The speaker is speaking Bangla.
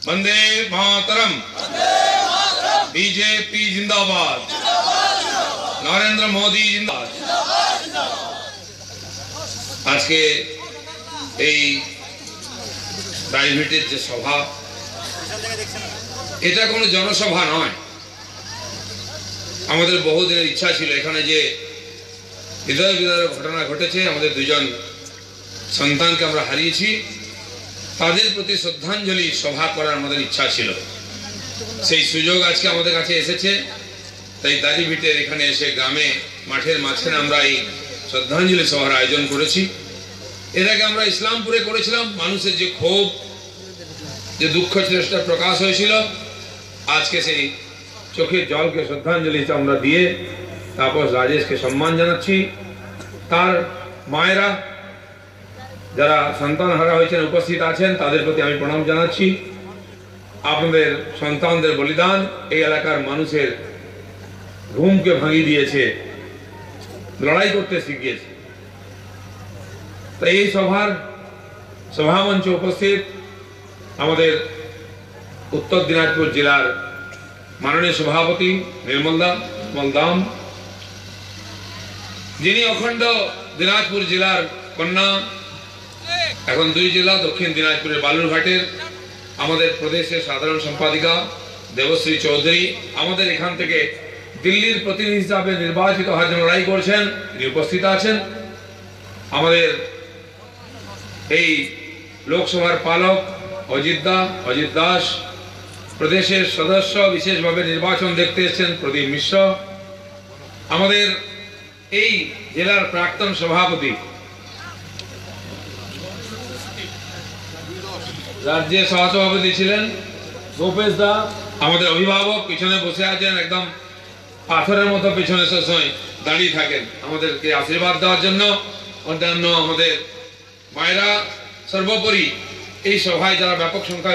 वंदे मातरम, बीजेपी जिंदाबाद, नरेंद्र मोदी जिंदाबाद। आज के प्राइवेटेर जे सभा এটা কোনো জনসভা নয়। আমাদের বহুদিনের ইচ্ছা ছিল এখানে যে হৃদয় বিদারক ঘটনা ঘটেছে, আমাদের দুজন সন্তানকে আমরা হারিয়েছি, তাদের প্রতি শ্রদ্ধাঞ্জলি সভা করার আমাদের ইচ্ছা ছিল। সেই সুযোগ আজকে আমাদের কাছে এসেছে, তাই দাড়িভিটের এখানে এসে গ্রামে মাঠের মাঝখানে আমরা এই শ্রদ্ধাঞ্জলি সভার আয়োজন করেছি। এর আগে আমরা ইসলামপুরে করেছিলাম, মানুষের যে ক্ষোভ, যে দুঃখ ছিল সেটা প্রকাশ হয়েছিল। আজকে সেই চোখের জলকে শ্রদ্ধাঞ্জলি আমরা দিয়ে তারপর রাজেশকে সম্মান জানাচ্ছি। তার মায়েরা যারা সন্তান হারা হয়েছেন উপস্থিত আছেন, তাদের প্রতি আমি প্রণাম জানাচ্ছি। আপনাদের সন্তানদের বলিদান এই এলাকার মানুষের ঘুমকে ভাঙিয়ে দিয়েছে, লড়াই করতে শিখিয়েছে। তাই এই সভার সভামঞ্চে উপস্থিত আমাদের উত্তর দিনাজপুর জেলার মাননীয় সভাপতি নির্মলদা মলদাম, যিনি অখণ্ড দিনাজপুর জেলার কন্যা, এখন দুই জেলা দক্ষিণ দিনাজপুরের বালুরঘাটের আমাদের প্রদেশের সাধারণ সম্পাদিকা দেবশ্রী চৌধুরী, আমাদের এখান থেকে দিল্লির প্রতিনিধি হিসাবে নির্বাচিত হওয়ার জন্য লড়াই করছেন, তিনি উপস্থিত আছেন। আমাদের এই লোকসভার পালক অজিত দাস, প্রদেশের সদস্য বিশেষভাবে নির্বাচন দেখতে এসেছেন প্রদীপ মিশ্র, আমাদের এই জেলার প্রাক্তন সভাপতি, রাজ্যের সহসভাপতি ছিলেন গোপেশ দা, আমাদের অভিভাবক পিছনে বসে আছেন, একদম পাথরের মতো পিছনে সবসময় দাঁড়িয়ে থাকেন আমাদেরকে আশীর্বাদ দেওয়ার জন্য। অন্যান্য আমাদের মায়েরা, সর্বোপরি এই সভায় যারা ব্যাপক সংখ্যায়